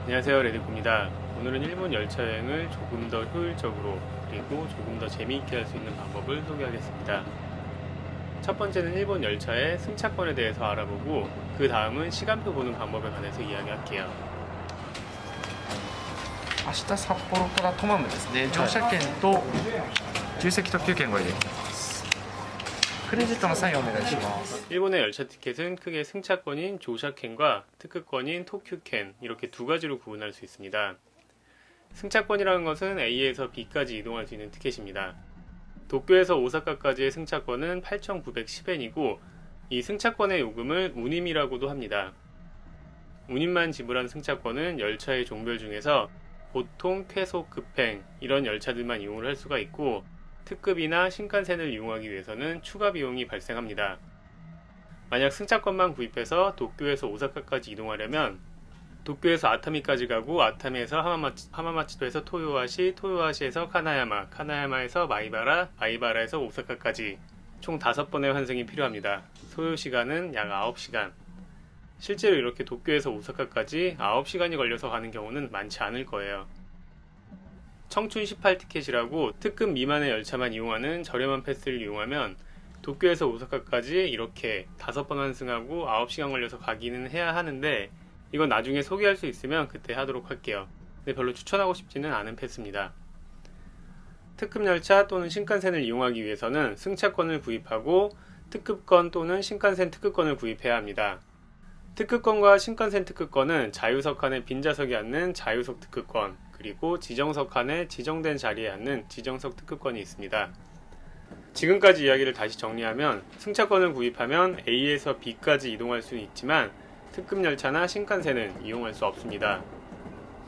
안녕하세요, 레드코입니다. 오늘은 일본 열차 여행을 조금 더 효율적으로 그리고 조금 더 재미있게 할 수 있는 방법을 소개하겠습니다. 첫 번째는 일본 열차의 승차권에 대해서 알아보고 그 다음은 시간표 보는 방법에 관해서 이야기할게요. 明日札幌からトマムですね。乗車券と重席特急券ご用意できます。クレジットのサインお願いします。 일본의 열차 티켓은 크게 승차권인 조샤켄과 특급권인 토큐켄 이렇게 두 가지로 구분할 수 있습니다. 승차권이라는 것은 A에서 B까지 이동할 수 있는 티켓입니다. 도쿄에서 오사카까지의 승차권은 8,910엔이고 이 승차권의 요금을 운임이라고도 합니다. 운임만 지불한 승차권은 열차의 종별 중에서 보통, 쾌속, 급행 이런 열차들만 이용을 할 수가 있고 특급이나 신칸센을 이용하기 위해서는 추가 비용이 발생합니다. 만약 승차권만 구입해서 도쿄에서 오사카까지 이동하려면 도쿄에서 아타미까지 가고 아타미에서 하마마치도에서 토요하시, 토요하시에서 카나야마, 카나야마에서 마이바라, 마이바라에서 오사카까지 총 5번의 환승이 필요합니다. 소요 시간은 약 9시간. 실제로 이렇게 도쿄에서 오사카까지 9시간이 걸려서 가는 경우는 많지 않을 거예요. 청춘 18 티켓이라고 특급 미만의 열차만 이용하는 저렴한 패스를 이용하면 도쿄에서 오사카까지 이렇게 5번 환승하고 9시간 걸려서 가기는 해야 하는데 이건 나중에 소개할 수 있으면 그때 하도록 할게요. 근데 별로 추천하고 싶지는 않은 패스입니다. 특급 열차 또는 신칸센을 이용하기 위해서는 승차권을 구입하고 특급권 또는 신칸센 특급권을 구입해야 합니다. 특급권과 신칸센 특급권은 자유석 칸에 빈좌석이 앉는 자유석 특급권, 그리고 지정석 칸에 지정된 자리에 앉는 지정석 특급권이 있습니다. 지금까지 이야기를 다시 정리하면 승차권을 구입하면 A에서 B까지 이동할 수는 있지만 특급 열차나 신칸센은 이용할 수 없습니다.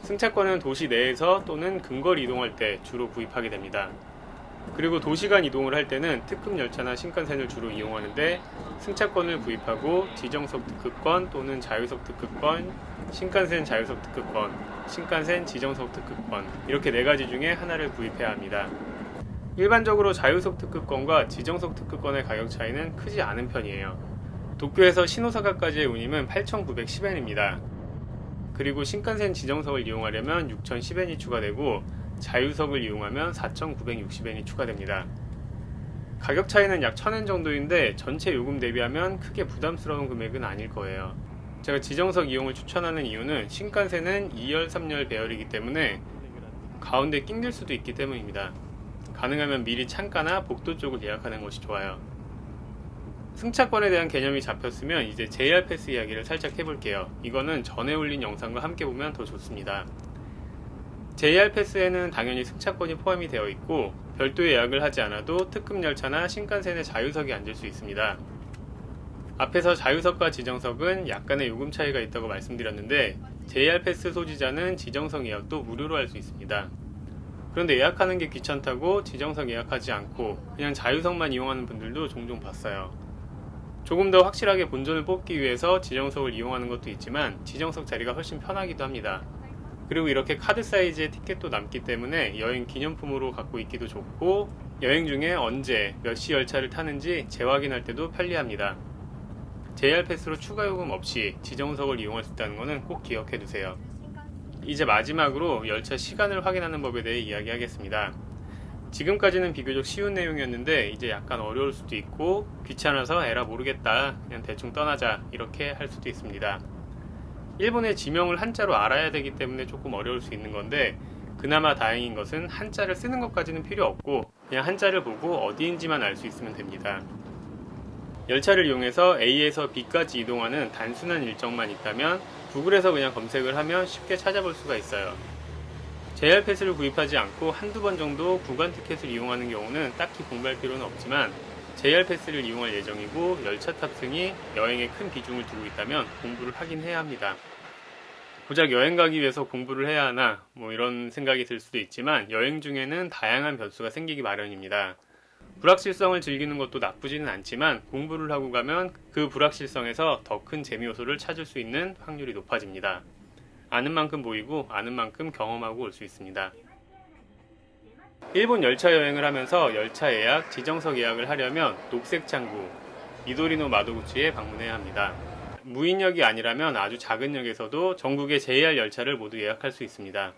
승차권은 도시 내에서 또는 근거리 이동할 때 주로 구입하게 됩니다. 그리고 도시간 이동을 할 때는 특급 열차나 신칸센을 주로 이용하는데 승차권을 구입하고 지정석 특급권 또는 자유석 특급권, 신칸센 자유석 특급권, 신칸센 지정석 특급권 이렇게 4가지 중에 하나를 구입해야 합니다. 일반적으로 자유석 특급권과 지정석 특급권의 가격 차이는 크지 않은 편이에요. 도쿄에서 신오사카까지의 운임은 8,910엔입니다. 그리고 신칸센 지정석을 이용하려면 6,010엔이 추가되고 자유석을 이용하면 4,960엔이 추가됩니다. 가격 차이는 약 1,000엔 정도인데 전체 요금 대비하면 크게 부담스러운 금액은 아닐 거예요. 제가 지정석 이용을 추천하는 이유는 신칸센은 2열, 3열 배열이기 때문에 가운데 낑길 수도 있기 때문입니다. 가능하면 미리 창가나 복도 쪽을 예약하는 것이 좋아요. 승차권에 대한 개념이 잡혔으면 이제 JR 패스 이야기를 살짝 해볼게요. 이거는 전에 올린 영상과 함께 보면 더 좋습니다. JR 패스에는 당연히 승차권이 포함이 되어 있고 별도 예약을 하지 않아도 특급 열차나 신칸센의 자유석이 앉을 수 있습니다. 앞에서 자유석과 지정석은 약간의 요금 차이가 있다고 말씀드렸는데 JR 패스 소지자는 지정석 예약도 무료로 할 수 있습니다. 그런데 예약하는 게 귀찮다고 지정석 예약하지 않고 그냥 자유석만 이용하는 분들도 종종 봤어요. 조금 더 확실하게 본전을 뽑기 위해서 지정석을 이용하는 것도 있지만 지정석 자리가 훨씬 편하기도 합니다. 그리고 이렇게 카드 사이즈의 티켓도 남기 때문에 여행 기념품으로 갖고 있기도 좋고 여행 중에 언제 몇 시 열차를 타는지 재확인할 때도 편리합니다. JR 패스로 추가 요금 없이 지정석을 이용할 수 있다는 것은 꼭 기억해 두세요. 이제 마지막으로 열차 시간을 확인하는 법에 대해 이야기하겠습니다. 지금까지는 비교적 쉬운 내용이었는데 이제 약간 어려울 수도 있고 귀찮아서 에라 모르겠다 그냥 대충 떠나자 이렇게 할 수도 있습니다. 일본의 지명을 한자로 알아야 되기 때문에 조금 어려울 수 있는 건데 그나마 다행인 것은 한자를 쓰는 것까지는 필요 없고 그냥 한자를 보고 어디인지만 알 수 있으면 됩니다. 열차를 이용해서 A에서 B까지 이동하는 단순한 일정만 있다면 구글에서 그냥 검색을 하면 쉽게 찾아볼 수가 있어요. JR 패스를 구입하지 않고 한두 번 정도 구간 티켓을 이용하는 경우는 딱히 공부할 필요는 없지만 JR 패스를 이용할 예정이고 열차 탑승이 여행에 큰 비중을 두고 있다면 공부를 하긴 해야 합니다. 고작 여행 가기 위해서 공부를 해야 하나 이런 생각이 들 수도 있지만 여행 중에는 다양한 변수가 생기기 마련입니다. 불확실성을 즐기는 것도 나쁘지는 않지만 공부를 하고 가면 그 불확실성에서 더 큰 재미 요소를 찾을 수 있는 확률이 높아집니다. 아는 만큼 보이고 아는 만큼 경험하고 올 수 있습니다. 일본 열차 여행을 하면서 열차 예약, 지정석 예약을 하려면 녹색 창구, 미도리노 마도구치에 방문해야 합니다. 무인역이 아니라면 아주 작은 역에서도 전국의 JR 열차를 모두 예약할 수 있습니다.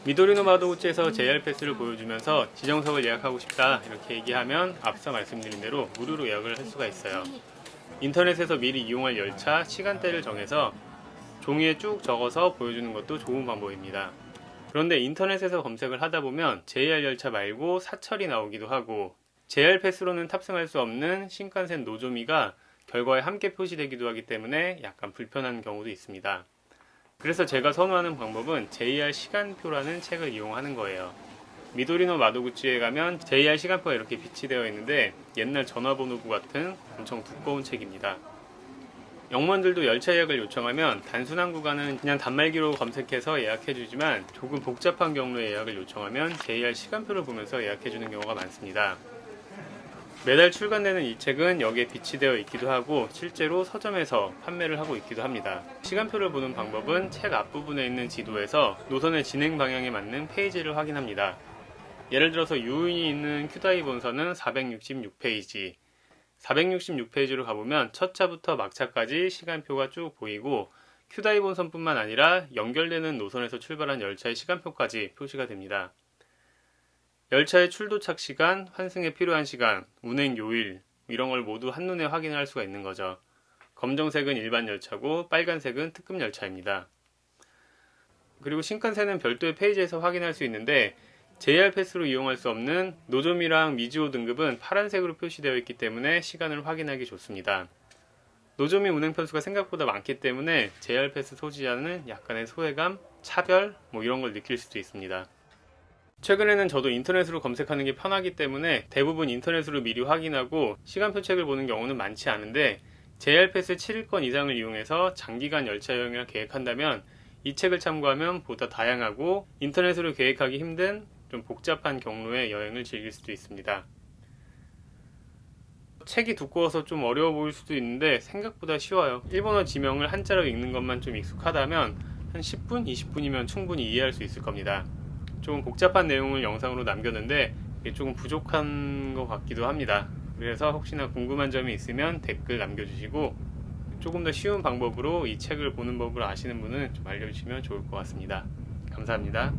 미도리노 마도구치에서 JR 패스를 보여주면서 지정석을 예약하고 싶다 이렇게 얘기하면 앞서 말씀드린 대로 무료로 예약을 할 수가 있어요. 인터넷에서 미리 이용할 열차 시간대를 정해서 종이에 쭉 적어서 보여주는 것도 좋은 방법입니다. 그런데 인터넷에서 검색을 하다 보면 JR 열차 말고 사철이 나오기도 하고 JR 패스로는 탑승할 수 없는 신칸센 노조미가 결과에 함께 표시되기도 하기 때문에 약간 불편한 경우도 있습니다. 그래서 제가 선호하는 방법은 JR 시간표라는 책을 이용하는 거예요. 미도리노 마도구치에 가면 JR 시간표가 이렇게 비치되어 있는데 옛날 전화번호부 같은 엄청 두꺼운 책입니다. 영무원들도 열차 예약을 요청하면 단순한 구간은 그냥 단말기로 검색해서 예약해주지만 조금 복잡한 경로에 예약을 요청하면 JR 시간표를 보면서 예약해주는 경우가 많습니다. 매달 출간되는 이 책은 여기에 비치되어 있기도 하고 실제로 서점에서 판매를 하고 있기도 합니다. 시간표를 보는 방법은 책 앞부분에 있는 지도에서 노선의 진행 방향에 맞는 페이지를 확인합니다. 예를 들어서 유인이 있는 큐다이 본선은 466페이지 466페이지로 가보면 첫 차부터 막차까지 시간표가 쭉 보이고 큐다이 본선뿐만 아니라 연결되는 노선에서 출발한 열차의 시간표까지 표시가 됩니다. 열차의 출도착 시간, 환승에 필요한 시간, 운행 요일 이런 걸 모두 한눈에 확인할 수가 있는 거죠. 검정색은 일반 열차고 빨간색은 특급 열차입니다. 그리고 신칸센은 별도의 페이지에서 확인할 수 있는데 JR 패스로 이용할 수 없는 노조미랑 미즈오 등급은 파란색으로 표시되어 있기 때문에 시간을 확인하기 좋습니다. 노조미 운행 편수가 생각보다 많기 때문에 JR 패스 소지자는 약간의 소외감, 차별 이런 걸 느낄 수도 있습니다. 최근에는 저도 인터넷으로 검색하는 게 편하기 때문에 대부분 인터넷으로 미리 확인하고 시간표 책을 보는 경우는 많지 않은데 JR 패스 7일권 이상을 이용해서 장기간 열차 여행을 계획한다면 이 책을 참고하면 보다 다양하고 인터넷으로 계획하기 힘든 좀 복잡한 경로의 여행을 즐길 수도 있습니다. 책이 두꺼워서 좀 어려워 보일 수도 있는데 생각보다 쉬워요. 일본어 지명을 한자로 읽는 것만 좀 익숙하다면 한 10분, 20분이면 충분히 이해할 수 있을 겁니다. 조금 복잡한 내용을 영상으로 남겼는데 이게 조금 부족한 것 같기도 합니다. 그래서 혹시나 궁금한 점이 있으면 댓글 남겨주시고 조금 더 쉬운 방법으로 이 책을 보는 법을 아시는 분은 좀 알려주시면 좋을 것 같습니다. 감사합니다.